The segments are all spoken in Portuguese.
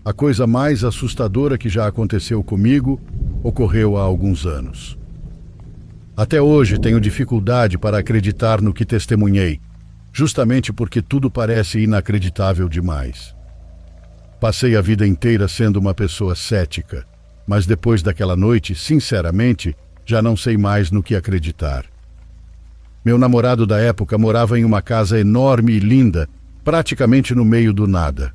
A coisa mais assustadora que já aconteceu comigo ocorreu há alguns anos. Até hoje tenho dificuldade para acreditar no que testemunhei, justamente porque tudo parece inacreditável demais. Passei a vida inteira sendo uma pessoa cética, mas depois daquela noite, sinceramente, já não sei mais no que acreditar. Meu namorado da época morava em uma casa enorme e linda, praticamente no meio do nada.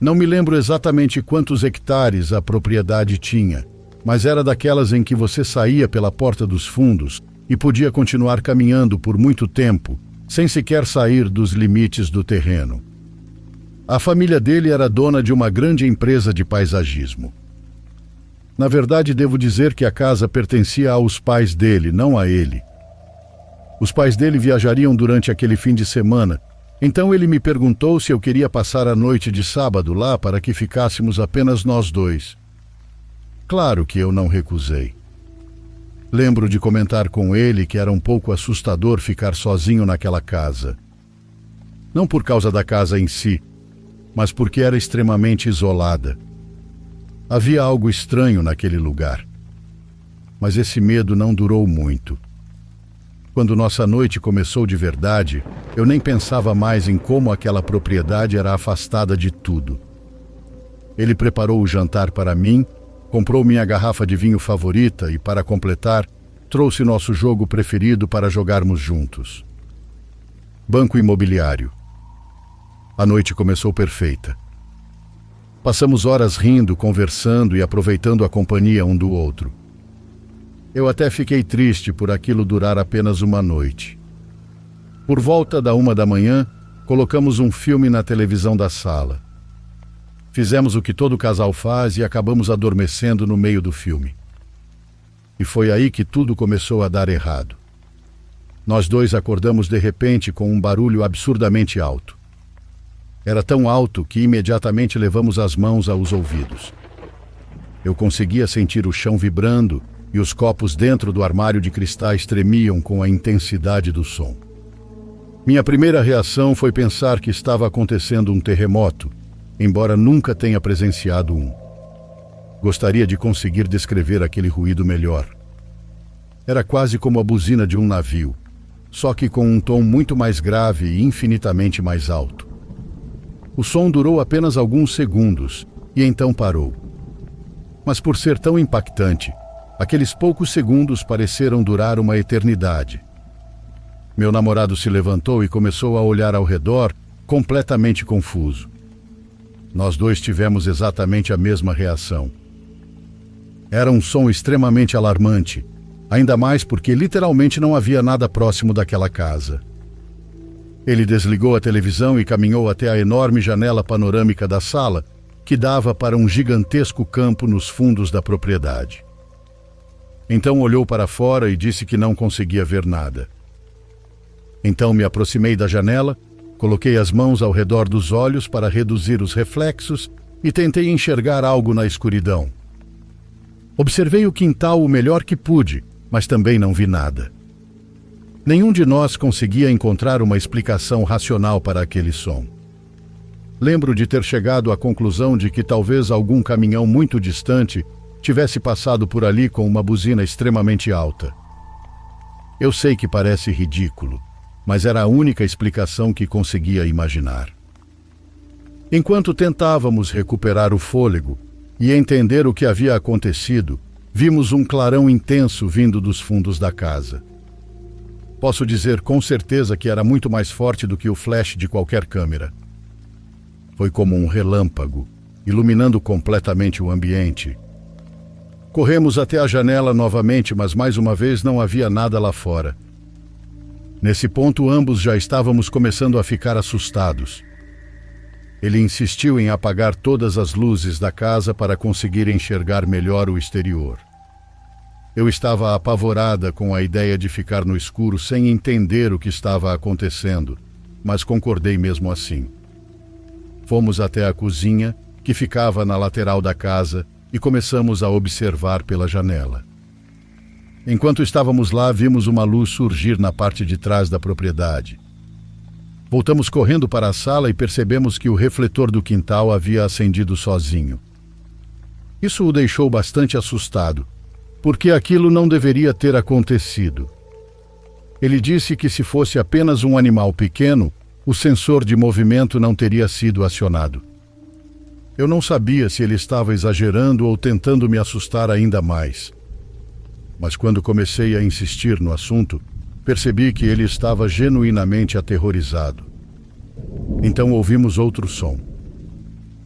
Não me lembro exatamente quantos hectares a propriedade tinha, mas era daquelas em que você saía pela porta dos fundos e podia continuar caminhando por muito tempo, sem sequer sair dos limites do terreno. A família dele era dona de uma grande empresa de paisagismo. Na verdade, devo dizer que a casa pertencia aos pais dele, não a ele. Os pais dele viajariam durante aquele fim de semana, então ele me perguntou se eu queria passar a noite de sábado lá para que ficássemos apenas nós dois. Claro que eu não recusei. Lembro de comentar com ele que era um pouco assustador ficar sozinho naquela casa. Não por causa da casa em si, mas porque era extremamente isolada. Havia algo estranho naquele lugar. Mas esse medo não durou muito. Quando nossa noite começou de verdade, eu nem pensava mais em como aquela propriedade era afastada de tudo. Ele preparou o jantar para mim, comprou minha garrafa de vinho favorita e, para completar, trouxe nosso jogo preferido para jogarmos juntos. Banco Imobiliário. A noite começou perfeita. Passamos horas rindo, conversando e aproveitando a companhia um do outro. Eu até fiquei triste por aquilo durar apenas uma noite. Por volta da 1 da manhã, colocamos um filme na televisão da sala. Fizemos o que todo casal faz e acabamos adormecendo no meio do filme. E foi aí que tudo começou a dar errado. Nós dois acordamos de repente com um barulho absurdamente alto. Era tão alto que imediatamente levamos as mãos aos ouvidos. Eu conseguia sentir o chão vibrando e os copos dentro do armário de cristais tremiam com a intensidade do som. Minha primeira reação foi pensar que estava acontecendo um terremoto, embora nunca tenha presenciado um. Gostaria de conseguir descrever aquele ruído melhor. Era quase como a buzina de um navio, só que com um tom muito mais grave e infinitamente mais alto. O som durou apenas alguns segundos e então parou. Mas por ser tão impactante, aqueles poucos segundos pareceram durar uma eternidade. Meu namorado se levantou e começou a olhar ao redor, completamente confuso. Nós dois tivemos exatamente a mesma reação. Era um som extremamente alarmante, ainda mais porque literalmente não havia nada próximo daquela casa. Ele desligou a televisão e caminhou até a enorme janela panorâmica da sala, que dava para um gigantesco campo nos fundos da propriedade. Então olhou para fora e disse que não conseguia ver nada. Então me aproximei da janela, coloquei as mãos ao redor dos olhos para reduzir os reflexos e tentei enxergar algo na escuridão. Observei o quintal o melhor que pude, mas também não vi nada. Nenhum de nós conseguia encontrar uma explicação racional para aquele som. Lembro de ter chegado à conclusão de que talvez algum caminhão muito distante tivesse passado por ali com uma buzina extremamente alta. Eu sei que parece ridículo, mas era a única explicação que conseguia imaginar. Enquanto tentávamos recuperar o fôlego e entender o que havia acontecido, vimos um clarão intenso vindo dos fundos da casa. Posso dizer com certeza que era muito mais forte do que o flash de qualquer câmera. Foi como um relâmpago, iluminando completamente o ambiente. Corremos até a janela novamente, mas mais uma vez não havia nada lá fora. Nesse ponto, ambos já estávamos começando a ficar assustados. Ele insistiu em apagar todas as luzes da casa para conseguir enxergar melhor o exterior. Eu estava apavorada com a ideia de ficar no escuro sem entender o que estava acontecendo, mas concordei mesmo assim. Fomos até a cozinha, que ficava na lateral da casa, e começamos a observar pela janela. Enquanto estávamos lá, vimos uma luz surgir na parte de trás da propriedade. Voltamos correndo para a sala e percebemos que o refletor do quintal havia acendido sozinho. Isso o deixou bastante assustado, porque aquilo não deveria ter acontecido. Ele disse que se fosse apenas um animal pequeno, o sensor de movimento não teria sido acionado. Eu não sabia se ele estava exagerando ou tentando me assustar ainda mais. Mas quando comecei a insistir no assunto, percebi que ele estava genuinamente aterrorizado. Então ouvimos outro som.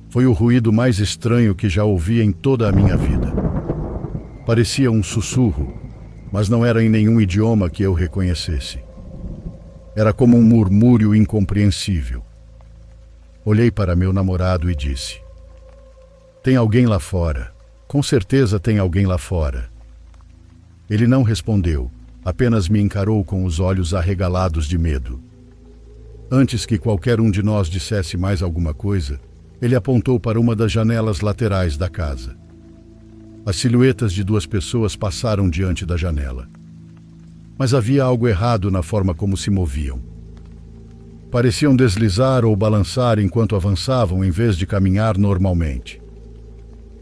Foi o ruído mais estranho que já ouvi em toda a minha vida. Parecia um sussurro, mas não era em nenhum idioma que eu reconhecesse. Era como um murmúrio incompreensível. Olhei para meu namorado e disse: "Tem alguém lá fora. Com certeza tem alguém lá fora." Ele não respondeu, apenas me encarou com os olhos arregalados de medo. Antes que qualquer um de nós dissesse mais alguma coisa, ele apontou para uma das janelas laterais da casa. As silhuetas de duas pessoas passaram diante da janela. Mas havia algo errado na forma como se moviam. Pareciam deslizar ou balançar enquanto avançavam em vez de caminhar normalmente.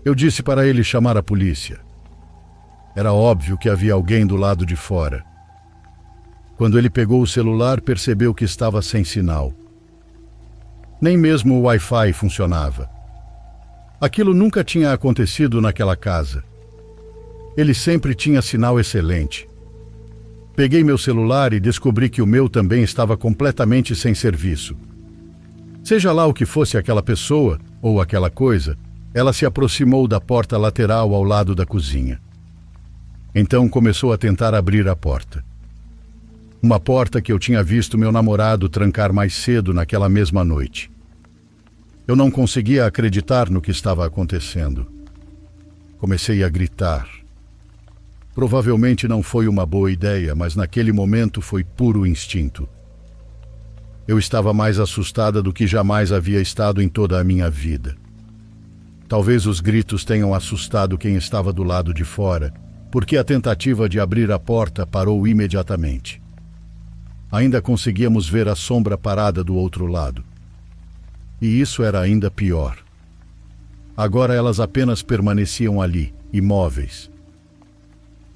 Eu disse para ele chamar a polícia. Era óbvio que havia alguém do lado de fora. Quando ele pegou o celular, percebeu que estava sem sinal. Nem mesmo o Wi-Fi funcionava. Aquilo nunca tinha acontecido naquela casa. Ele sempre tinha sinal excelente. Peguei meu celular e descobri que o meu também estava completamente sem serviço. Seja lá o que fosse aquela pessoa ou aquela coisa, ela se aproximou da porta lateral ao lado da cozinha. Então começou a tentar abrir a porta. Uma porta que eu tinha visto meu namorado trancar mais cedo naquela mesma noite. Eu não conseguia acreditar no que estava acontecendo. Comecei a gritar. Provavelmente não foi uma boa ideia, mas naquele momento foi puro instinto. Eu estava mais assustada do que jamais havia estado em toda a minha vida. Talvez os gritos tenham assustado quem estava do lado de fora, porque a tentativa de abrir a porta parou imediatamente. Ainda conseguíamos ver a sombra parada do outro lado. E isso era ainda pior. Agora elas apenas permaneciam ali, imóveis.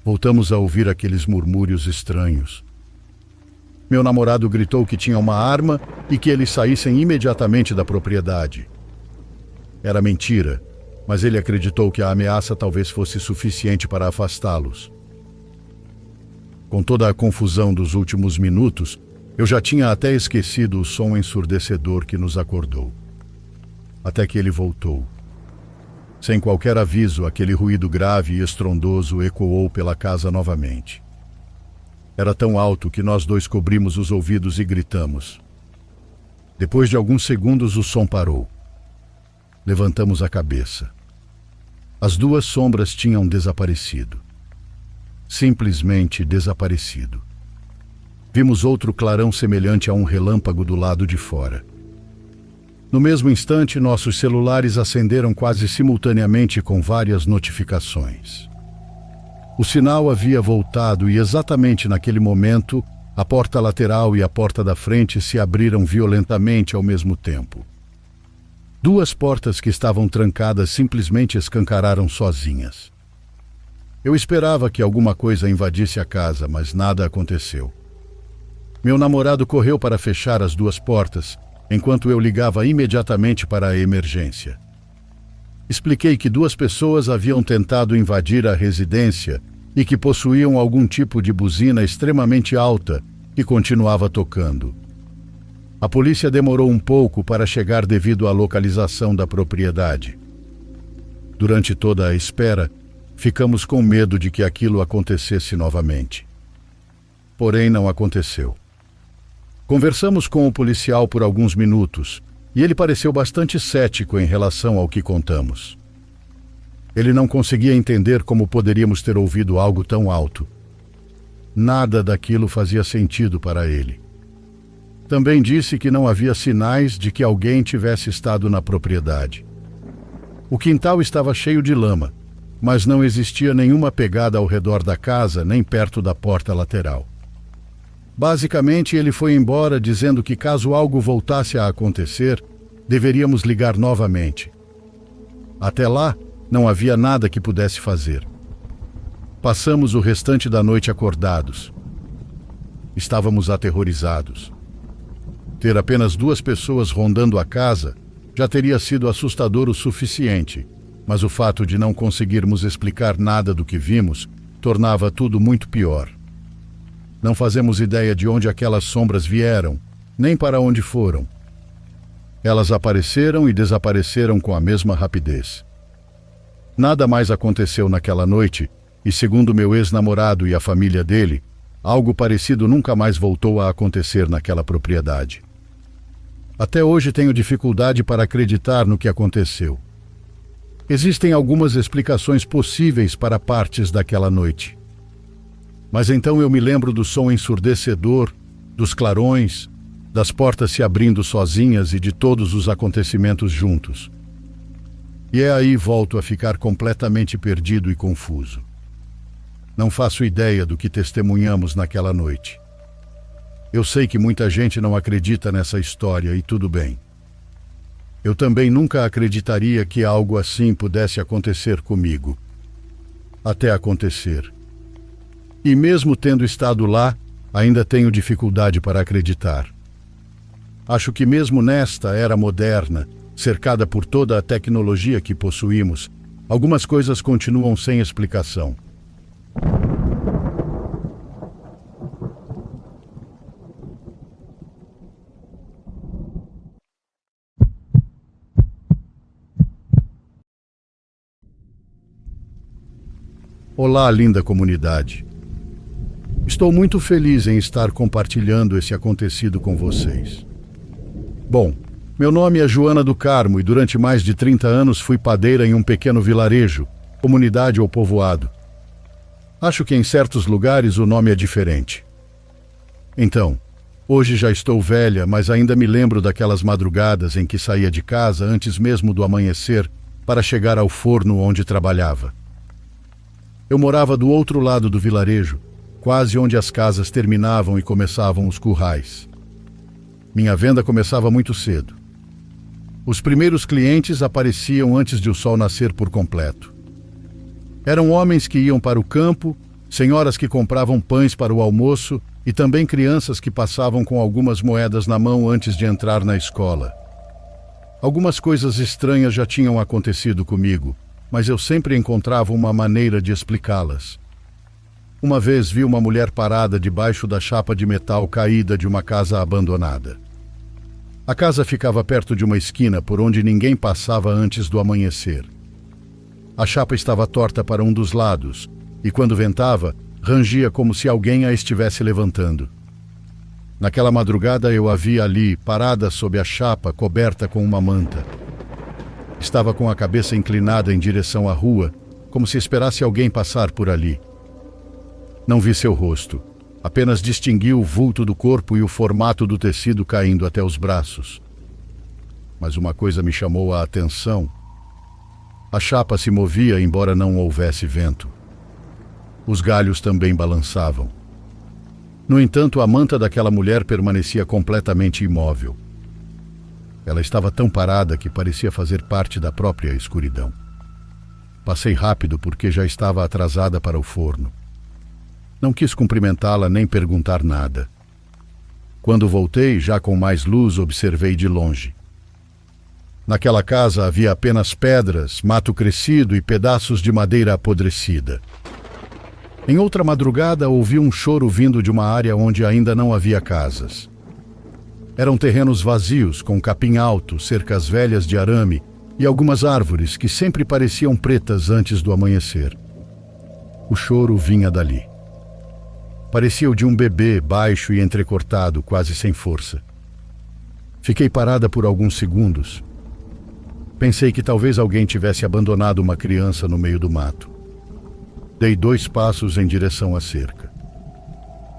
Voltamos a ouvir aqueles murmúrios estranhos. Meu namorado gritou que tinha uma arma e que eles saíssem imediatamente da propriedade. Era mentira, mas ele acreditou que a ameaça talvez fosse suficiente para afastá-los. Com toda a confusão dos últimos minutos, eu já tinha até esquecido o som ensurdecedor que nos acordou. Até que ele voltou. Sem qualquer aviso, aquele ruído grave e estrondoso ecoou pela casa novamente. Era tão alto que nós dois cobrimos os ouvidos e gritamos. Depois de alguns segundos, o som parou. Levantamos a cabeça. As duas sombras tinham desaparecido. Simplesmente desaparecido. Vimos outro clarão semelhante a um relâmpago do lado de fora. No mesmo instante, nossos celulares acenderam quase simultaneamente com várias notificações. O sinal havia voltado e exatamente naquele momento, a porta lateral e a porta da frente se abriram violentamente ao mesmo tempo. Duas portas que estavam trancadas simplesmente escancararam sozinhas. Eu esperava que alguma coisa invadisse a casa, mas nada aconteceu. Meu namorado correu para fechar as duas portas, enquanto eu ligava imediatamente para a emergência. Expliquei que duas pessoas haviam tentado invadir a residência e que possuíam algum tipo de buzina extremamente alta que continuava tocando. A polícia demorou um pouco para chegar devido à localização da propriedade. Durante toda a espera, ficamos com medo de que aquilo acontecesse novamente. Porém, não aconteceu. Conversamos com o policial por alguns minutos e ele pareceu bastante cético em relação ao que contamos. Ele não conseguia entender como poderíamos ter ouvido algo tão alto. Nada daquilo fazia sentido para ele. Também disse que não havia sinais de que alguém tivesse estado na propriedade. O quintal estava cheio de lama, mas não existia nenhuma pegada ao redor da casa nem perto da porta lateral. Basicamente, ele foi embora dizendo que caso algo voltasse a acontecer, deveríamos ligar novamente. Até lá, não havia nada que pudesse fazer. Passamos o restante da noite acordados. Estávamos aterrorizados. Ter apenas 2 pessoas rondando a casa já teria sido assustador o suficiente, mas o fato de não conseguirmos explicar nada do que vimos tornava tudo muito pior. Não fazemos ideia de onde aquelas sombras vieram, nem para onde foram. Elas apareceram e desapareceram com a mesma rapidez. Nada mais aconteceu naquela noite, e segundo meu ex-namorado e a família dele, algo parecido nunca mais voltou a acontecer naquela propriedade. Até hoje tenho dificuldade para acreditar no que aconteceu. Existem algumas explicações possíveis para partes daquela noite. Mas então eu me lembro do som ensurdecedor, dos clarões, das portas se abrindo sozinhas e de todos os acontecimentos juntos. E é aí volto a ficar completamente perdido e confuso. Não faço ideia do que testemunhamos naquela noite. Eu sei que muita gente não acredita nessa história e tudo bem. Eu também nunca acreditaria que algo assim pudesse acontecer comigo. Até acontecer. E mesmo tendo estado lá, ainda tenho dificuldade para acreditar. Acho que mesmo nesta era moderna, cercada por toda a tecnologia que possuímos, algumas coisas continuam sem explicação. Olá, linda comunidade. Estou muito feliz em estar compartilhando esse acontecido com vocês. Bom, meu nome é Joana do Carmo e durante mais de 30 anos fui padeira em um pequeno vilarejo, comunidade ou povoado. Acho que em certos lugares o nome é diferente. Então, hoje já estou velha, mas ainda me lembro daquelas madrugadas em que saía de casa antes mesmo do amanhecer para chegar ao forno onde trabalhava. Eu morava do outro lado do vilarejo, quase onde as casas terminavam e começavam os currais. Minha venda começava muito cedo. Os primeiros clientes apareciam antes de o sol nascer por completo. Eram homens que iam para o campo, senhoras que compravam pães para o almoço e também crianças que passavam com algumas moedas na mão antes de entrar na escola. Algumas coisas estranhas já tinham acontecido comigo, mas eu sempre encontrava uma maneira de explicá-las. Uma vez vi uma mulher parada debaixo da chapa de metal caída de uma casa abandonada. A casa ficava perto de uma esquina por onde ninguém passava antes do amanhecer. A chapa estava torta para um dos lados, e quando ventava, rangia como se alguém a estivesse levantando. Naquela madrugada eu a vi ali, parada sob a chapa, coberta com uma manta. Estava com a cabeça inclinada em direção à rua, como se esperasse alguém passar por ali. Não vi seu rosto, apenas distingui o vulto do corpo e o formato do tecido caindo até os braços. Mas uma coisa me chamou a atenção. A chapa se movia, embora não houvesse vento. Os galhos também balançavam. No entanto, a manta daquela mulher permanecia completamente imóvel. Ela estava tão parada que parecia fazer parte da própria escuridão. Passei rápido porque já estava atrasada para o forno. Não quis cumprimentá-la nem perguntar nada. Quando voltei, já com mais luz, observei de longe. Naquela casa havia apenas pedras, mato crescido e pedaços de madeira apodrecida. Em outra madrugada, ouvi um choro vindo de uma área onde ainda não havia casas. Eram terrenos vazios, com capim alto, cercas velhas de arame e algumas árvores que sempre pareciam pretas antes do amanhecer. O choro vinha dali. Parecia o de um bebê, baixo e entrecortado, quase sem força. Fiquei parada por alguns segundos. Pensei que talvez alguém tivesse abandonado uma criança no meio do mato. Dei 2 passos em direção à cerca.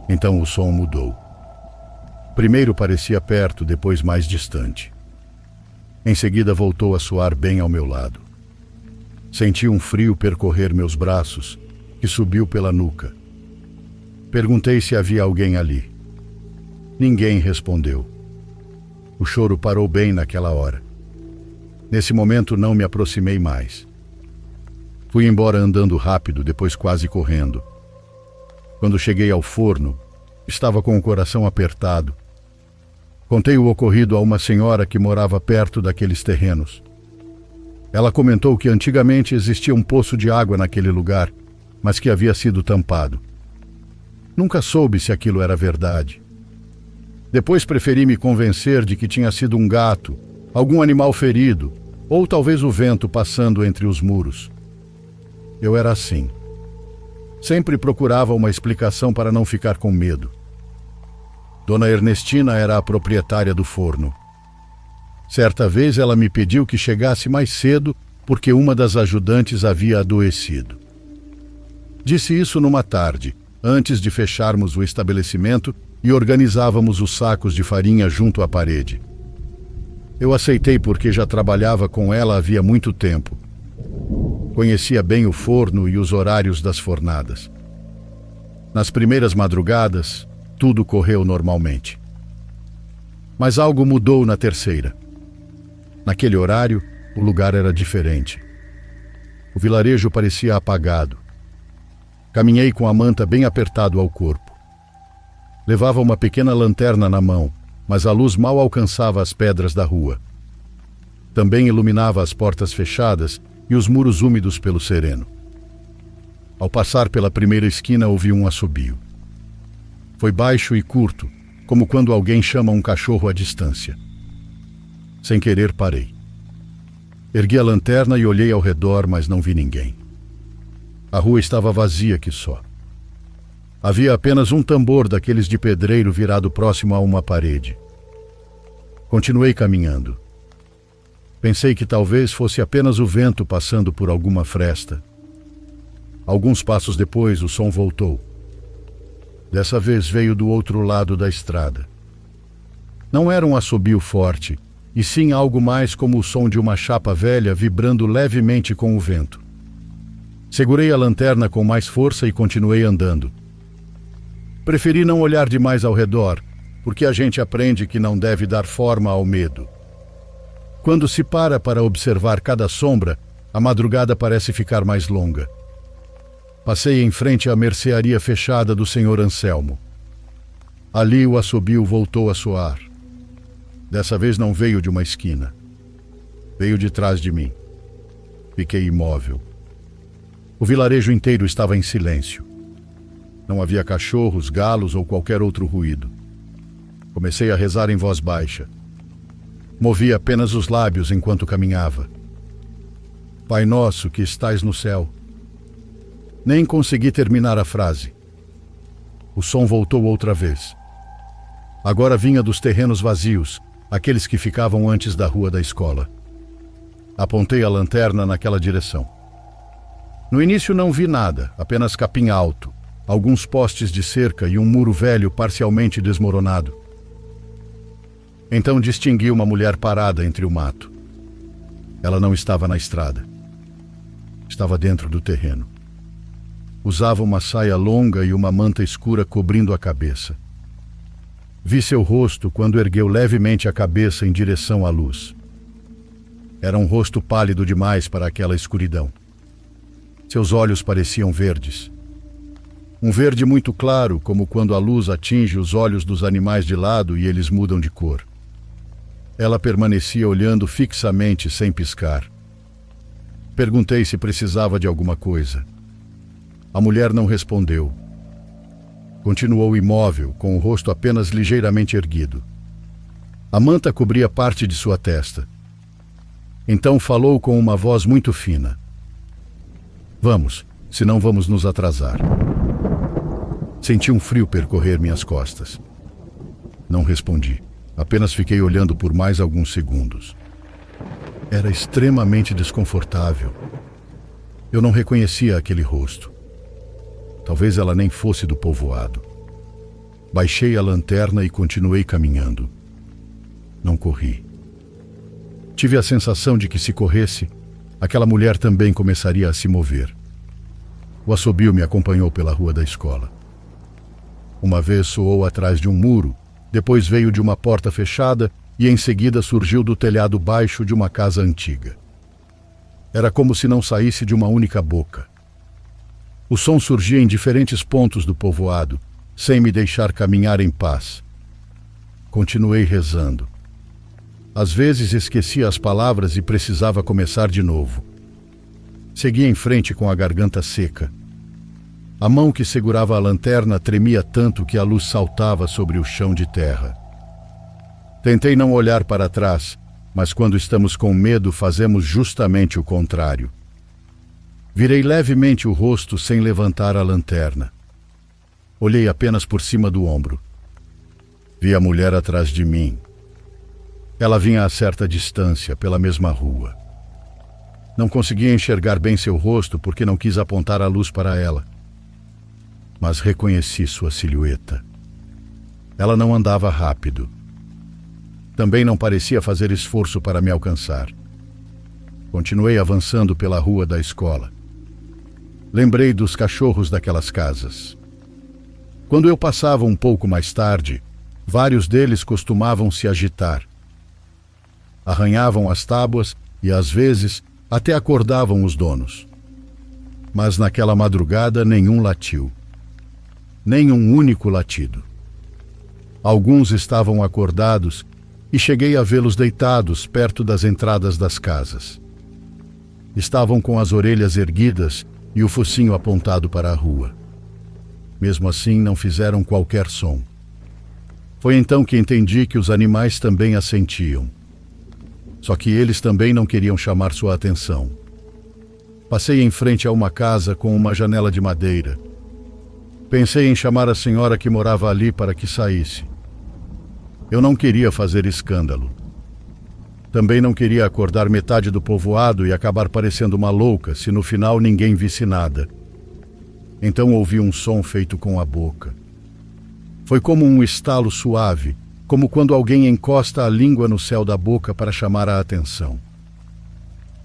Então o som mudou. Primeiro parecia perto, depois mais distante. Em seguida voltou a soar bem ao meu lado. Senti um frio percorrer meus braços, que subiu pela nuca. Perguntei se havia alguém ali. Ninguém respondeu. O choro parou bem naquela hora. Nesse momento não me aproximei mais. Fui embora andando rápido, depois quase correndo. Quando cheguei ao forno, estava com o coração apertado. Contei o ocorrido a uma senhora que morava perto daqueles terrenos. Ela comentou que antigamente existia um poço de água naquele lugar, mas que havia sido tampado. Nunca soube se aquilo era verdade. Depois preferi me convencer de que tinha sido um gato, algum animal ferido, ou talvez o vento passando entre os muros. Eu era assim. Sempre procurava uma explicação para não ficar com medo. Dona Ernestina era a proprietária do forno. Certa vez ela me pediu que chegasse mais cedo porque uma das ajudantes havia adoecido. Disse isso numa tarde, antes de fecharmos o estabelecimento e organizávamos os sacos de farinha junto à parede. Eu aceitei porque já trabalhava com ela havia muito tempo. Conhecia bem o forno e os horários das fornadas. Nas primeiras madrugadas, tudo correu normalmente. Mas algo mudou na terceira. Naquele horário, o lugar era diferente. O vilarejo parecia apagado. Caminhei com a manta bem apertado ao corpo. Levava uma pequena lanterna na mão, mas a luz mal alcançava as pedras da rua. Também iluminava as portas fechadas e os muros úmidos pelo sereno. Ao passar pela primeira esquina, ouvi um assobio. Foi baixo e curto, como quando alguém chama um cachorro à distância. Sem querer, parei. Ergui a lanterna e olhei ao redor, mas não vi ninguém. A rua estava vazia que só. Havia apenas um tambor daqueles de pedreiro virado próximo a uma parede. Continuei caminhando. Pensei que talvez fosse apenas o vento passando por alguma fresta. Alguns passos depois, o som voltou. Dessa vez veio do outro lado da estrada. Não era um assobio forte, e sim algo mais como o som de uma chapa velha vibrando levemente com o vento. Segurei a lanterna com mais força e continuei andando. Preferi não olhar demais ao redor, porque a gente aprende que não deve dar forma ao medo. Quando se para observar cada sombra, a madrugada parece ficar mais longa. Passei em frente à mercearia fechada do Sr. Anselmo. Ali o assobio voltou a soar. Dessa vez não veio de uma esquina. Veio de trás de mim. Fiquei imóvel. O vilarejo inteiro estava em silêncio. Não havia cachorros, galos ou qualquer outro ruído. Comecei a rezar em voz baixa. Movi apenas os lábios enquanto caminhava. Pai nosso que estais no céu. Nem consegui terminar a frase. O som voltou outra vez. Agora vinha dos terrenos vazios, aqueles que ficavam antes da rua da escola. Apontei a lanterna naquela direção. No início não vi nada, apenas capim alto, alguns postes de cerca e um muro velho parcialmente desmoronado. Então distingui uma mulher parada entre o mato. Ela não estava na estrada. Estava dentro do terreno. Usava uma saia longa e uma manta escura cobrindo a cabeça. Vi seu rosto quando ergueu levemente a cabeça em direção à luz. Era um rosto pálido demais para aquela escuridão. Seus olhos pareciam verdes. Um verde muito claro, como quando a luz atinge os olhos dos animais de lado e eles mudam de cor. Ela permanecia olhando fixamente, sem piscar. Perguntei se precisava de alguma coisa. A mulher não respondeu. Continuou imóvel, com o rosto apenas ligeiramente erguido. A manta cobria parte de sua testa. Então falou com uma voz muito fina. Vamos, senão vamos nos atrasar. Senti um frio percorrer minhas costas. Não respondi. Apenas fiquei olhando por mais alguns segundos. Era extremamente desconfortável. Eu não reconhecia aquele rosto. Talvez ela nem fosse do povoado. Baixei a lanterna e continuei caminhando. Não corri. Tive a sensação de que se corresse, aquela mulher também começaria a se mover. O assobio me acompanhou pela rua da escola. Uma vez soou atrás de um muro depois veio de uma porta fechada e em seguida surgiu do telhado baixo de uma casa antiga. Era como se não saísse de uma única boca. O som surgia em diferentes pontos do povoado, sem me deixar caminhar em paz. Continuei rezando. Às vezes esquecia as palavras e precisava começar de novo. Segui em frente com a garganta seca. A mão que segurava a lanterna tremia tanto que a luz saltava sobre o chão de terra. Tentei não olhar para trás, mas quando estamos com medo fazemos justamente o contrário. Virei levemente o rosto sem levantar a lanterna. Olhei apenas por cima do ombro. Vi a mulher atrás de mim. Ela vinha a certa distância, pela mesma rua. Não conseguia enxergar bem seu rosto porque não quis apontar a luz para ela. Mas reconheci sua silhueta. Ela não andava rápido. Também não parecia fazer esforço para me alcançar. Continuei avançando pela rua da escola. Lembrei dos cachorros daquelas casas. Quando eu passava um pouco mais tarde, vários deles costumavam se agitar. Arranhavam as tábuas e, às vezes, até acordavam os donos. Mas naquela madrugada nenhum latiu. Nem um único latido. Alguns estavam acordados e cheguei a vê-los deitados perto das entradas das casas. Estavam com as orelhas erguidas e o focinho apontado para a rua. Mesmo assim, não fizeram qualquer som. Foi então que entendi que os animais também a sentiam. Só que eles também não queriam chamar sua atenção. Passei em frente a uma casa com uma janela de madeira. Pensei em chamar a senhora que morava ali para que saísse. Eu não queria fazer escândalo. Também não queria acordar metade do povoado e acabar parecendo uma louca se no final ninguém visse nada. Então ouvi um som feito com a boca. Foi como um estalo suave, como quando alguém encosta a língua no céu da boca para chamar a atenção.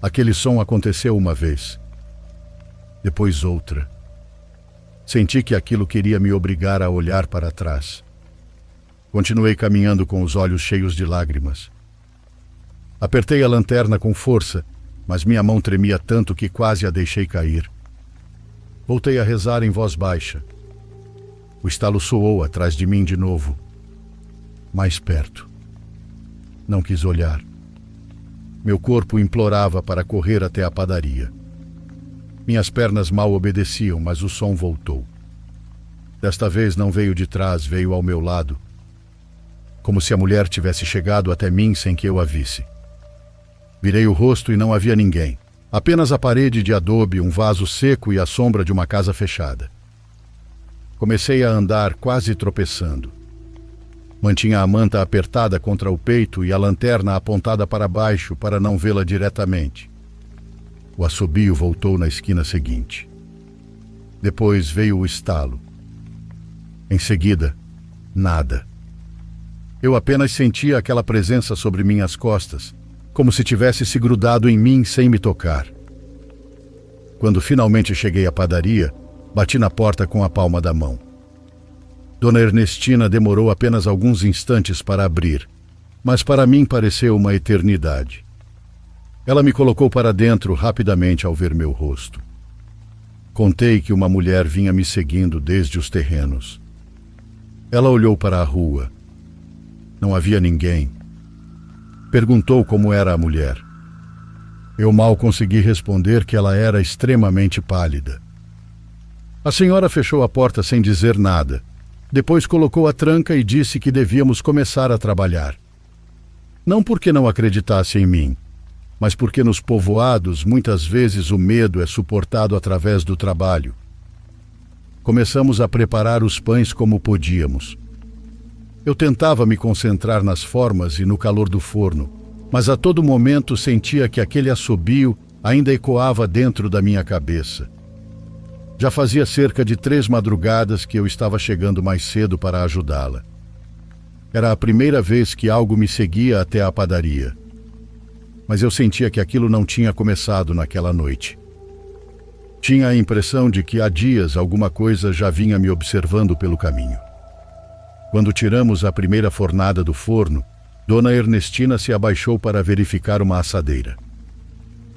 Aquele som aconteceu uma vez. Depois outra. Senti que aquilo queria me obrigar a olhar para trás. Continuei caminhando com os olhos cheios de lágrimas. Apertei a lanterna com força, mas minha mão tremia tanto que quase a deixei cair. Voltei a rezar em voz baixa. O estalo soou atrás de mim de novo. Mais perto. Não quis olhar. Meu corpo implorava para correr até a padaria. Minhas pernas mal obedeciam, mas o som voltou. Desta vez não veio de trás, veio ao meu lado. Como se a mulher tivesse chegado até mim sem que eu a visse. Virei o rosto e não havia ninguém. Apenas a parede de adobe, um vaso seco e a sombra de uma casa fechada. Comecei a andar quase tropeçando. Mantinha a manta apertada contra o peito e a lanterna apontada para baixo para não vê-la diretamente. O assobio voltou na esquina seguinte. Depois veio o estalo. Em seguida, nada. Eu apenas sentia aquela presença sobre minhas costas, como se tivesse se grudado em mim sem me tocar. Quando finalmente cheguei à padaria, bati na porta com a palma da mão. Dona Ernestina demorou apenas alguns instantes para abrir, mas para mim pareceu uma eternidade. Ela me colocou para dentro rapidamente ao ver meu rosto. Contei que uma mulher vinha me seguindo desde os terrenos. Ela olhou para a rua. Não havia ninguém. Perguntou como era a mulher. Eu mal consegui responder que ela era extremamente pálida. A senhora fechou a porta sem dizer nada. Depois colocou a tranca e disse que devíamos começar a trabalhar. Não porque não acreditasse em mim, mas porque nos povoados muitas vezes o medo é suportado através do trabalho. Começamos a preparar os pães como podíamos. Eu tentava me concentrar nas formas e no calor do forno, mas a todo momento sentia que aquele assobio ainda ecoava dentro da minha cabeça. Já fazia cerca de 3 madrugadas que eu estava chegando mais cedo para ajudá-la. Era a primeira vez que algo me seguia até a padaria. Mas eu sentia que aquilo não tinha começado naquela noite. Tinha a impressão de que há dias alguma coisa já vinha me observando pelo caminho. Quando tiramos a primeira fornada do forno, Dona Ernestina se abaixou para verificar uma assadeira.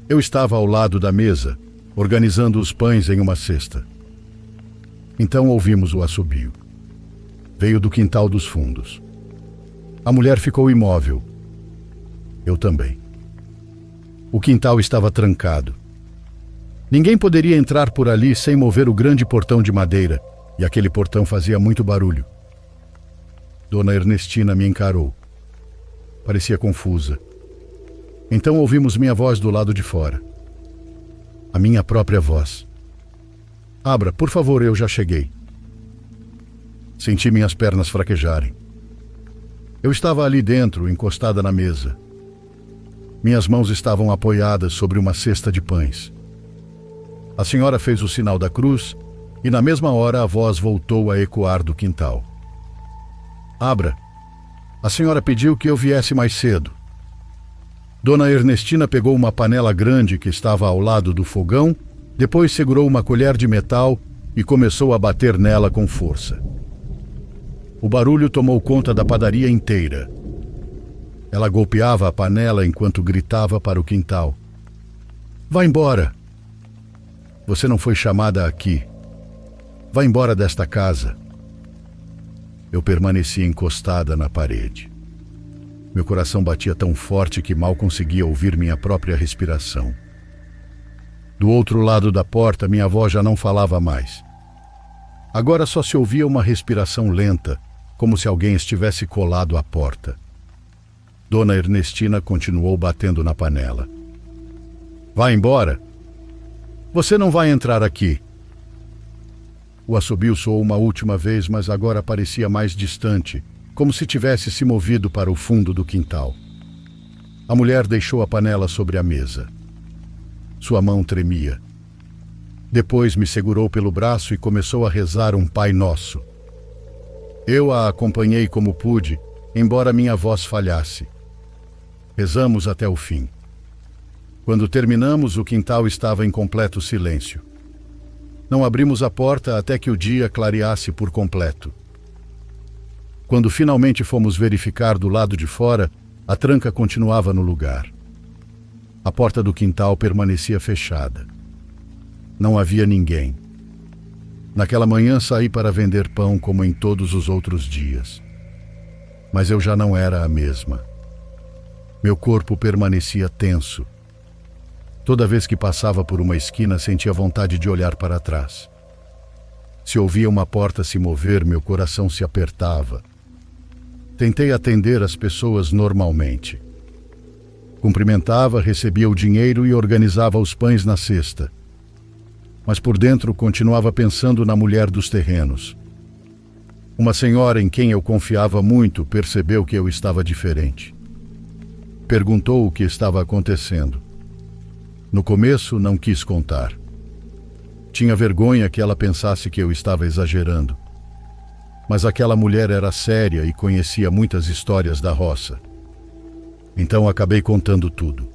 Eu estava ao lado da mesa, organizando os pães em uma cesta. Então ouvimos o assobio. Veio do quintal dos fundos. A mulher ficou imóvel. Eu também. O quintal estava trancado. Ninguém poderia entrar por ali sem mover o grande portão de madeira, e aquele portão fazia muito barulho. Dona Ernestina me encarou. Parecia confusa. Então ouvimos minha voz do lado de fora. A minha própria voz. Abra, por favor, eu já cheguei. Senti minhas pernas fraquejarem. Eu estava ali dentro, encostada na mesa. Minhas mãos estavam apoiadas sobre uma cesta de pães. A senhora fez o sinal da cruz e na mesma hora a voz voltou a ecoar do quintal. Abra. A senhora pediu que eu viesse mais cedo. Dona Ernestina pegou uma panela grande que estava ao lado do fogão, depois segurou uma colher de metal e começou a bater nela com força. O barulho tomou conta da padaria inteira. Ela golpeava a panela enquanto gritava para o quintal. Vá embora! Você não foi chamada aqui. Vá embora desta casa. Eu permaneci encostada na parede. Meu coração batia tão forte que mal conseguia ouvir minha própria respiração. Do outro lado da porta, minha avó já não falava mais. Agora só se ouvia uma respiração lenta, como se alguém estivesse colado à porta. Dona Ernestina continuou batendo na panela. Vá embora! Você não vai entrar aqui. O assobio soou uma última vez, mas agora parecia mais distante, como se tivesse se movido para o fundo do quintal. A mulher deixou a panela sobre a mesa. Sua mão tremia. Depois me segurou pelo braço e começou a rezar um Pai Nosso. Eu a acompanhei como pude, embora minha voz falhasse. Rezamos até o fim. Quando terminamos, o quintal estava em completo silêncio. Não abrimos a porta até que o dia clareasse por completo. Quando finalmente fomos verificar do lado de fora, a tranca continuava no lugar. A porta do quintal permanecia fechada. Não havia ninguém. Naquela manhã saí para vender pão como em todos os outros dias. Mas eu já não era a mesma. Meu corpo permanecia tenso. Toda vez que passava por uma esquina, sentia vontade de olhar para trás. Se ouvia uma porta se mover, meu coração se apertava. Tentei atender as pessoas normalmente. Cumprimentava, recebia o dinheiro e organizava os pães na cesta. Mas por dentro continuava pensando na mulher dos terrenos. Uma senhora em quem eu confiava muito percebeu que eu estava diferente. Perguntou o que estava acontecendo. No começo, não quis contar. Tinha vergonha que ela pensasse que eu estava exagerando. Mas aquela mulher era séria e conhecia muitas histórias da roça. Então acabei contando tudo.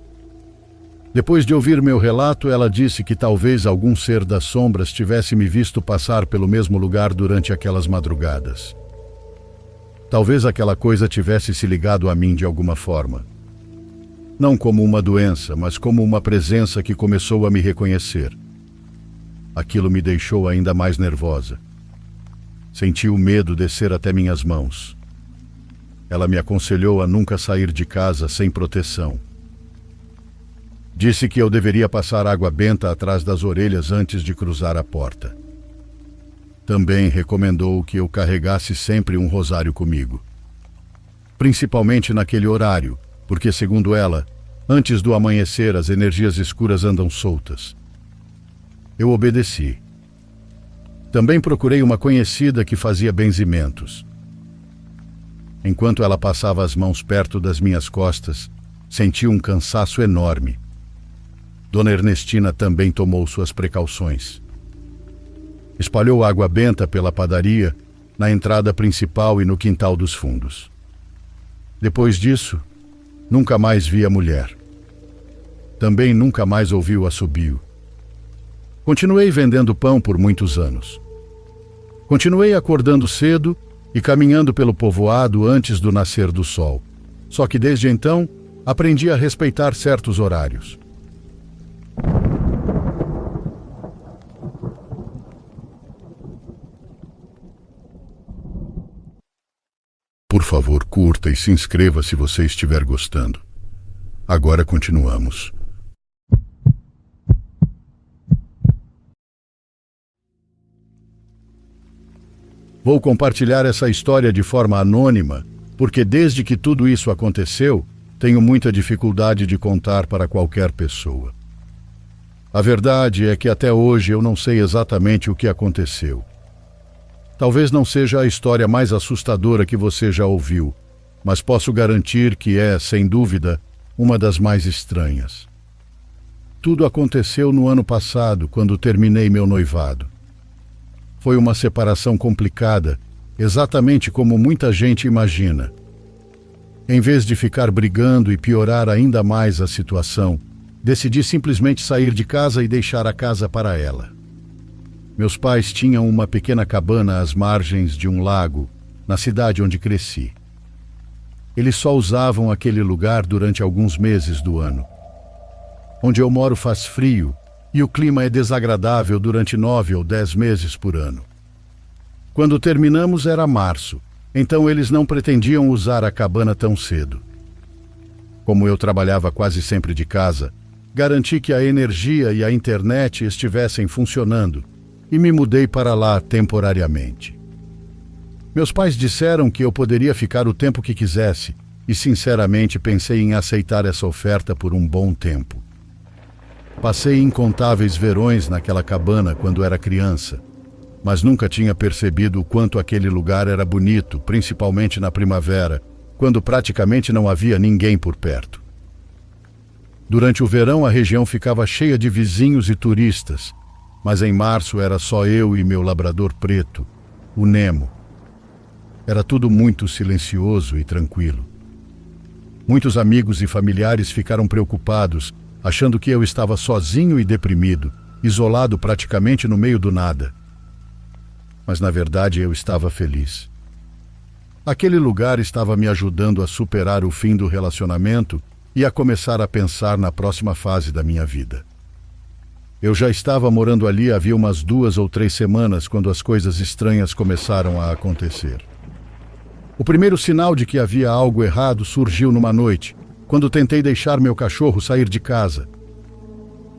Depois de ouvir meu relato, ela disse que talvez algum ser das sombras tivesse me visto passar pelo mesmo lugar durante aquelas madrugadas. Talvez aquela coisa tivesse se ligado a mim de alguma forma. Não como uma doença, mas como uma presença que começou a me reconhecer. Aquilo me deixou ainda mais nervosa. Senti o medo descer até minhas mãos. Ela me aconselhou a nunca sair de casa sem proteção. Disse que eu deveria passar água benta atrás das orelhas antes de cruzar a porta. Também recomendou que eu carregasse sempre um rosário comigo. Principalmente naquele horário, porque, segundo ela, antes do amanhecer as energias escuras andam soltas. Eu obedeci. Também procurei uma conhecida que fazia benzimentos. Enquanto ela passava as mãos perto das minhas costas, senti um cansaço enorme. Dona Ernestina também tomou suas precauções. Espalhou água benta pela padaria, na entrada principal e no quintal dos fundos. Depois disso, nunca mais vi a mulher. Também nunca mais ouvi o assobio. Continuei vendendo pão por muitos anos. Continuei acordando cedo e caminhando pelo povoado antes do nascer do sol. Só que desde então, aprendi a respeitar certos horários. Por favor, curta e se inscreva se você estiver gostando. Agora continuamos. Vou compartilhar essa história de forma anônima, porque desde que tudo isso aconteceu, tenho muita dificuldade de contar para qualquer pessoa. A verdade é que até hoje eu não sei exatamente o que aconteceu. Talvez não seja a história mais assustadora que você já ouviu, mas posso garantir que é, sem dúvida, uma das mais estranhas. Tudo aconteceu no ano passado, quando terminei meu noivado. Foi uma separação complicada, exatamente como muita gente imagina. Em vez de ficar brigando e piorar ainda mais a situação, decidi simplesmente sair de casa e deixar a casa para ela. Meus pais tinham uma pequena cabana às margens de um lago, na cidade onde cresci. Eles só usavam aquele lugar durante alguns meses do ano. Onde eu moro faz frio e o clima é desagradável durante 9 ou 10 meses por ano. Quando terminamos era março, então eles não pretendiam usar a cabana tão cedo. Como eu trabalhava quase sempre de casa, garanti que a energia e a internet estivessem funcionando e me mudei para lá temporariamente. Meus pais disseram que eu poderia ficar o tempo que quisesse e, sinceramente, pensei em aceitar essa oferta por um bom tempo. Passei incontáveis verões naquela cabana quando era criança, mas nunca tinha percebido o quanto aquele lugar era bonito, principalmente na primavera, quando praticamente não havia ninguém por perto. Durante o verão, a região ficava cheia de vizinhos e turistas, mas em março era só eu e meu labrador preto, o Nemo. Era tudo muito silencioso e tranquilo. Muitos amigos e familiares ficaram preocupados, achando que eu estava sozinho e deprimido, isolado praticamente no meio do nada. Mas na verdade eu estava feliz. Aquele lugar estava me ajudando a superar o fim do relacionamento e a começar a pensar na próxima fase da minha vida. Eu já estava morando ali havia umas 2 ou 3 semanas quando as coisas estranhas começaram a acontecer. O primeiro sinal de que havia algo errado surgiu numa noite, quando tentei deixar meu cachorro sair de casa.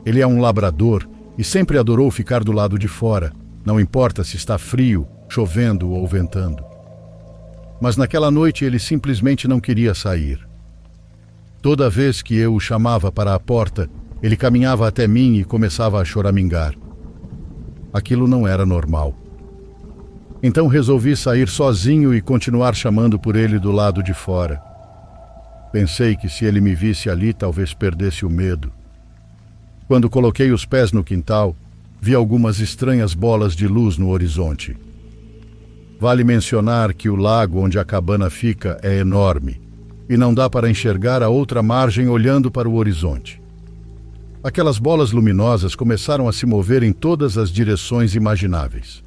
Ele é um labrador e sempre adorou ficar do lado de fora, não importa se está frio, chovendo ou ventando. Mas naquela noite ele simplesmente não queria sair. Toda vez que eu o chamava para a porta, ele caminhava até mim e começava a choramingar. Aquilo não era normal. Então resolvi sair sozinho e continuar chamando por ele do lado de fora. Pensei que se ele me visse ali, talvez perdesse o medo. Quando coloquei os pés no quintal, vi algumas estranhas bolas de luz no horizonte. Vale mencionar que o lago onde a cabana fica é enorme e não dá para enxergar a outra margem olhando para o horizonte. Aquelas bolas luminosas começaram a se mover em todas as direções imagináveis.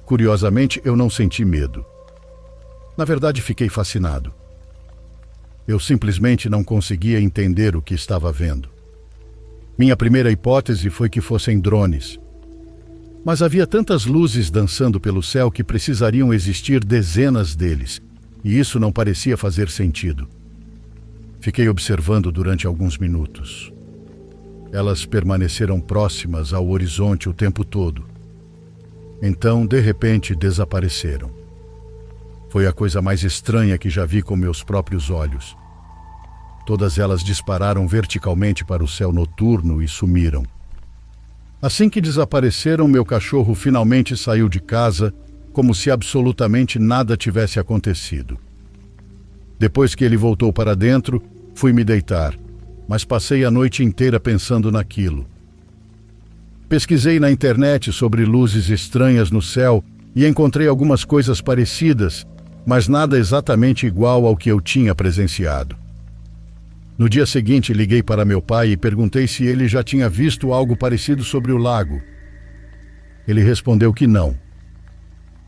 Curiosamente, eu não senti medo. Na verdade, fiquei fascinado. Eu simplesmente não conseguia entender o que estava vendo. Minha primeira hipótese foi que fossem drones. Mas havia tantas luzes dançando pelo céu que precisariam existir dezenas deles, e isso não parecia fazer sentido. Fiquei observando durante alguns minutos. Elas permaneceram próximas ao horizonte o tempo todo. Então, de repente, desapareceram. Foi a coisa mais estranha que já vi com meus próprios olhos. Todas elas dispararam verticalmente para o céu noturno e sumiram. Assim que desapareceram, meu cachorro finalmente saiu de casa, como se absolutamente nada tivesse acontecido. Depois que ele voltou para dentro, fui me deitar, mas passei a noite inteira pensando naquilo. Pesquisei na internet sobre luzes estranhas no céu e encontrei algumas coisas parecidas, mas nada exatamente igual ao que eu tinha presenciado. No dia seguinte, liguei para meu pai e perguntei se ele já tinha visto algo parecido sobre o lago. Ele respondeu que não.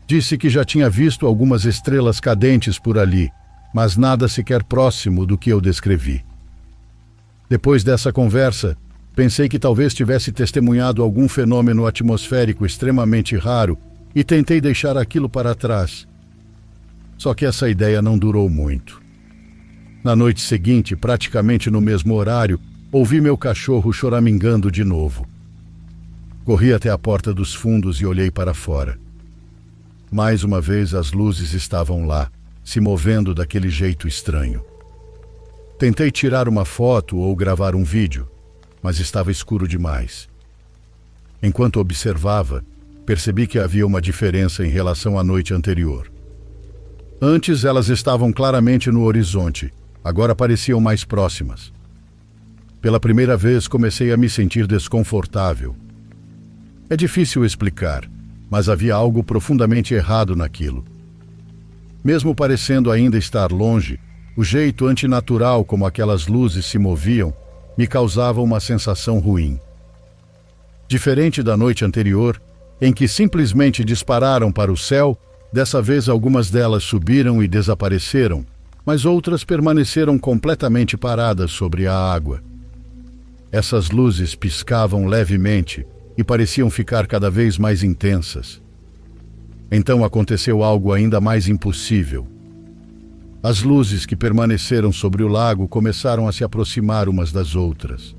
Disse que já tinha visto algumas estrelas cadentes por ali, mas nada sequer próximo do que eu descrevi. Depois dessa conversa, pensei que talvez tivesse testemunhado algum fenômeno atmosférico extremamente raro e tentei deixar aquilo para trás. Só que essa ideia não durou muito. Na noite seguinte, praticamente no mesmo horário, ouvi meu cachorro choramingando de novo. Corri até a porta dos fundos e olhei para fora. Mais uma vez as luzes estavam lá, se movendo daquele jeito estranho. Tentei tirar uma foto ou gravar um vídeo, mas estava escuro demais. Enquanto observava, percebi que havia uma diferença em relação à noite anterior. Antes elas estavam claramente no horizonte, agora pareciam mais próximas. Pela primeira vez comecei a me sentir desconfortável. É difícil explicar, mas havia algo profundamente errado naquilo. Mesmo parecendo ainda estar longe, o jeito antinatural como aquelas luzes se moviam me causava uma sensação ruim. Diferente da noite anterior, em que simplesmente dispararam para o céu, dessa vez algumas delas subiram e desapareceram, mas outras permaneceram completamente paradas sobre a água. Essas luzes piscavam levemente e pareciam ficar cada vez mais intensas. Então aconteceu algo ainda mais impossível. As luzes que permaneceram sobre o lago começaram a se aproximar umas das outras,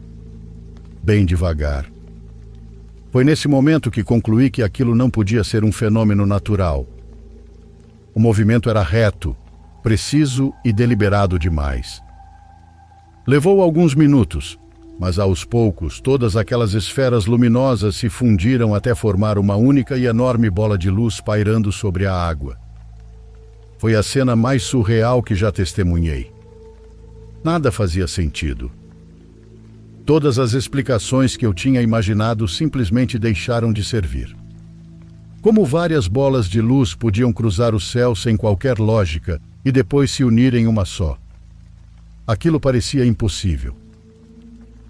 bem devagar. Foi nesse momento que concluí que aquilo não podia ser um fenômeno natural. O movimento era reto, preciso e deliberado demais. Levou alguns minutos, mas aos poucos todas aquelas esferas luminosas se fundiram até formar uma única e enorme bola de luz pairando sobre a água. Foi a cena mais surreal que já testemunhei. Nada fazia sentido. Todas as explicações que eu tinha imaginado simplesmente deixaram de servir. Como várias bolas de luz podiam cruzar o céu sem qualquer lógica e depois se unir em uma só? Aquilo parecia impossível.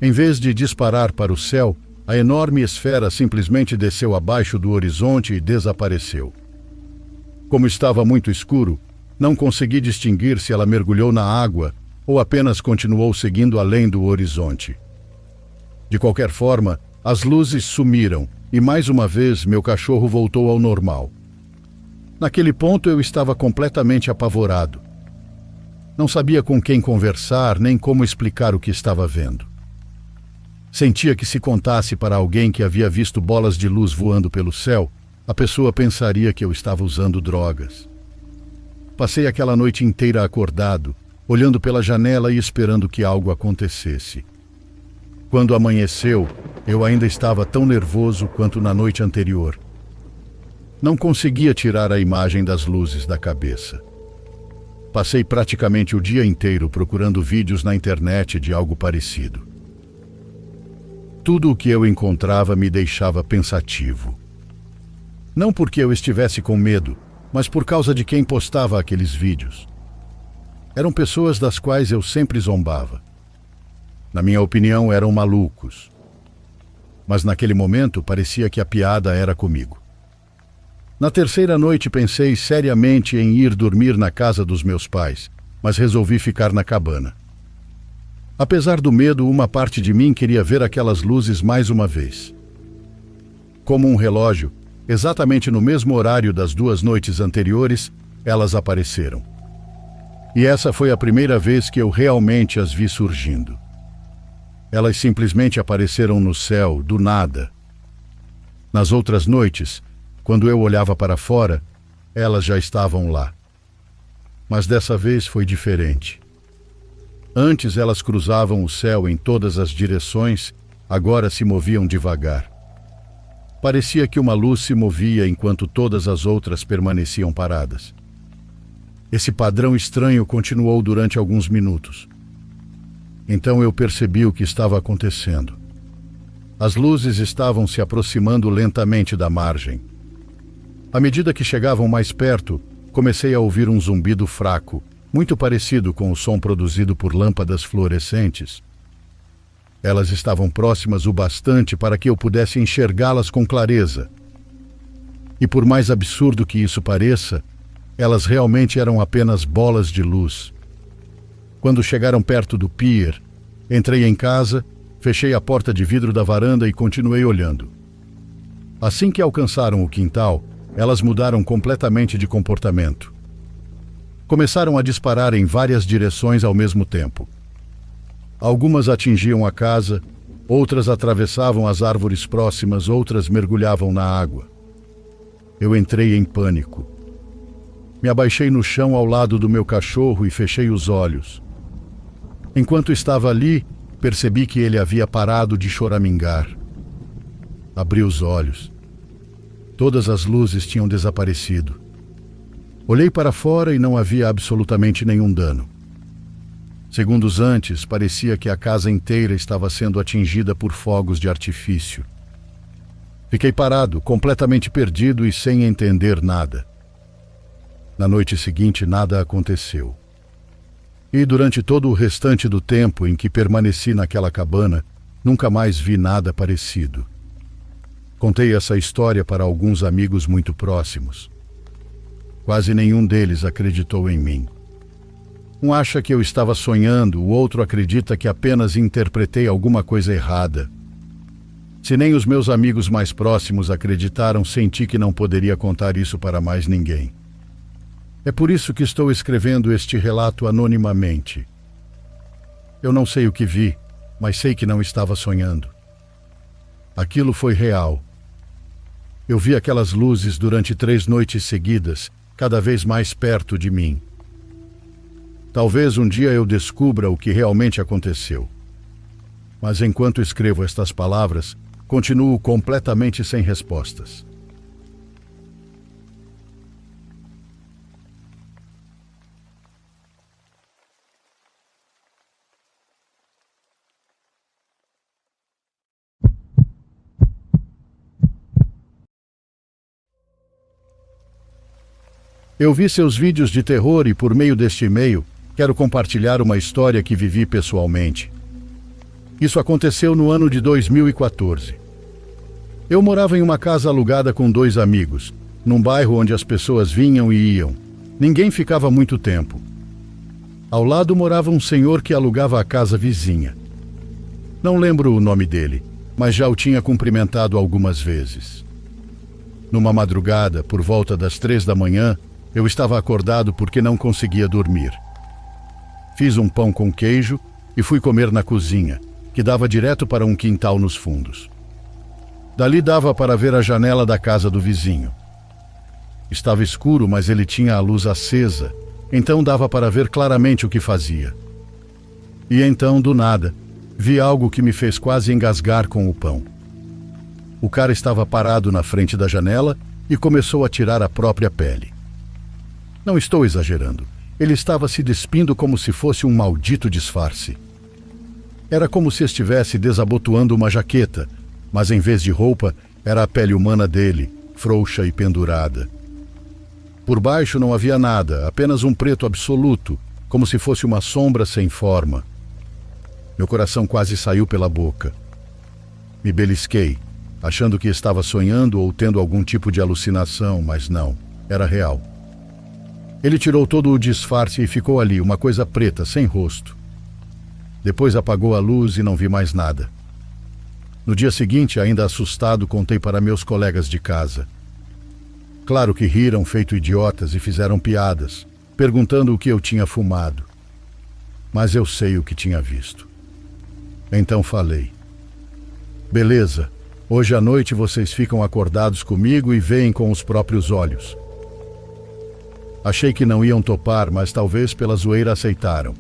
Em vez de disparar para o céu, a enorme esfera simplesmente desceu abaixo do horizonte e desapareceu. Como estava muito escuro, não consegui distinguir se ela mergulhou na água ou apenas continuou seguindo além do horizonte. De qualquer forma, as luzes sumiram e mais uma vez meu cachorro voltou ao normal. Naquele ponto eu estava completamente apavorado. Não sabia com quem conversar nem como explicar o que estava vendo. Sentia que se contasse para alguém que havia visto bolas de luz voando pelo céu, a pessoa pensaria que eu estava usando drogas. Passei aquela noite inteira acordado, olhando pela janela e esperando que algo acontecesse. Quando amanheceu, eu ainda estava tão nervoso quanto na noite anterior. Não conseguia tirar a imagem das luzes da cabeça. Passei praticamente o dia inteiro procurando vídeos na internet de algo parecido. Tudo o que eu encontrava me deixava pensativo. Não porque eu estivesse com medo, mas por causa de quem postava aqueles vídeos. Eram pessoas das quais eu sempre zombava. Na minha opinião, eram malucos. Mas naquele momento parecia que a piada era comigo. Na terceira noite pensei seriamente em ir dormir na casa dos meus pais, mas resolvi ficar na cabana. Apesar do medo, uma parte de mim queria ver aquelas luzes mais uma vez. Como um relógio, exatamente no mesmo horário das 2 noites anteriores, elas apareceram. E essa foi a primeira vez que eu realmente as vi surgindo. Elas simplesmente apareceram no céu, do nada. Nas outras noites, quando eu olhava para fora, elas já estavam lá. Mas dessa vez foi diferente. Antes elas cruzavam o céu em todas as direções, agora se moviam devagar. Parecia que uma luz se movia enquanto todas as outras permaneciam paradas. Esse padrão estranho continuou durante alguns minutos. Então eu percebi o que estava acontecendo. As luzes estavam se aproximando lentamente da margem. À medida que chegavam mais perto, comecei a ouvir um zumbido fraco, muito parecido com o som produzido por lâmpadas fluorescentes. Elas estavam próximas o bastante para que eu pudesse enxergá-las com clareza. E por mais absurdo que isso pareça, elas realmente eram apenas bolas de luz. Quando chegaram perto do pier, entrei em casa, fechei a porta de vidro da varanda e continuei olhando. Assim que alcançaram o quintal, elas mudaram completamente de comportamento. Começaram a disparar em várias direções ao mesmo tempo. Algumas atingiam a casa, outras atravessavam as árvores próximas, outras mergulhavam na água. Eu entrei em pânico. Me abaixei no chão ao lado do meu cachorro e fechei os olhos. Enquanto estava ali, percebi que ele havia parado de choramingar. Abri os olhos. Todas as luzes tinham desaparecido. Olhei para fora e não havia absolutamente nenhum dano. Segundos antes, parecia que a casa inteira estava sendo atingida por fogos de artifício. Fiquei parado, completamente perdido e sem entender nada. Na noite seguinte, nada aconteceu. E durante todo o restante do tempo em que permaneci naquela cabana, nunca mais vi nada parecido. Contei essa história para alguns amigos muito próximos. Quase nenhum deles acreditou em mim. Um acha que eu estava sonhando, o outro acredita que apenas interpretei alguma coisa errada. Se nem os meus amigos mais próximos acreditaram, senti que não poderia contar isso para mais ninguém. É por isso que estou escrevendo este relato anonimamente. Eu não sei o que vi, mas sei que não estava sonhando. Aquilo foi real. Eu vi aquelas luzes durante 3 noites seguidas, cada vez mais perto de mim. Talvez um dia eu descubra o que realmente aconteceu. Mas enquanto escrevo estas palavras, continuo completamente sem respostas. Eu vi seus vídeos de terror e, por meio deste e-mail, quero compartilhar uma história que vivi pessoalmente. Isso aconteceu no ano de 2014. Eu morava em uma casa alugada com 2 amigos, num bairro onde as pessoas vinham e iam. Ninguém ficava muito tempo. Ao lado morava um senhor que alugava a casa vizinha. Não lembro o nome dele, mas já o tinha cumprimentado algumas vezes. Numa madrugada, por volta das 3 da manhã, eu estava acordado porque não conseguia dormir. Fiz um pão com queijo e fui comer na cozinha, que dava direto para um quintal nos fundos. Dali dava para ver a janela da casa do vizinho. Estava escuro, mas ele tinha a luz acesa, então dava para ver claramente o que fazia. E então, do nada, vi algo que me fez quase engasgar com o pão. O cara estava parado na frente da janela e começou a tirar a própria pele. Não estou exagerando. Ele estava se despindo como se fosse um maldito disfarce. Era como se estivesse desabotoando uma jaqueta, mas em vez de roupa, era a pele humana dele, frouxa e pendurada. Por baixo não havia nada, apenas um preto absoluto, como se fosse uma sombra sem forma. Meu coração quase saiu pela boca. Me belisquei, achando que estava sonhando ou tendo algum tipo de alucinação, mas não, era real. Ele tirou todo o disfarce e ficou ali, uma coisa preta, sem rosto. Depois apagou a luz e não vi mais nada. No dia seguinte, ainda assustado, contei para meus colegas de casa. Claro que riram feito idiotas e fizeram piadas, perguntando o que eu tinha fumado. Mas eu sei o que tinha visto. Então falei: beleza, hoje à noite vocês ficam acordados comigo e veem com os próprios olhos. Achei que não iam topar, mas talvez pela zoeira aceitaram.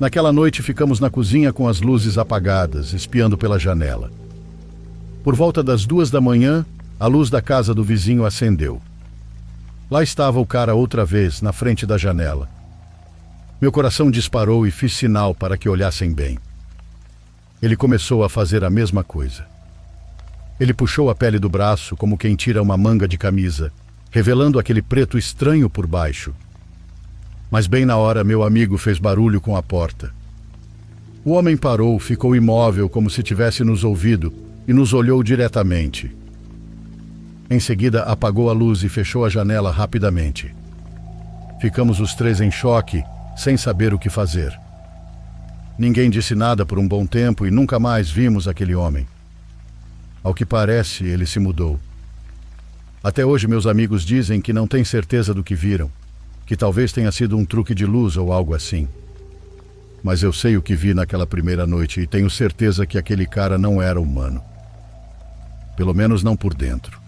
Naquela noite ficamos na cozinha com as luzes apagadas, espiando pela janela. Por volta das 2 da manhã, a luz da casa do vizinho acendeu. Lá estava o cara outra vez, na frente da janela. Meu coração disparou e fiz sinal para que olhassem bem. Ele começou a fazer a mesma coisa. Ele puxou a pele do braço como quem tira uma manga de camisa, revelando aquele preto estranho por baixo. Mas bem na hora, meu amigo fez barulho com a porta. O homem parou, ficou imóvel como se tivesse nos ouvido e nos olhou diretamente. Em seguida, apagou a luz e fechou a janela rapidamente. Ficamos os três em choque, sem saber o que fazer. Ninguém disse nada por um bom tempo e nunca mais vimos aquele homem. Ao que parece, ele se mudou. Até hoje, meus amigos dizem que não têm certeza do que viram, que talvez tenha sido um truque de luz ou algo assim. Mas eu sei o que vi naquela primeira noite e tenho certeza que aquele cara não era humano. Pelo menos não por dentro.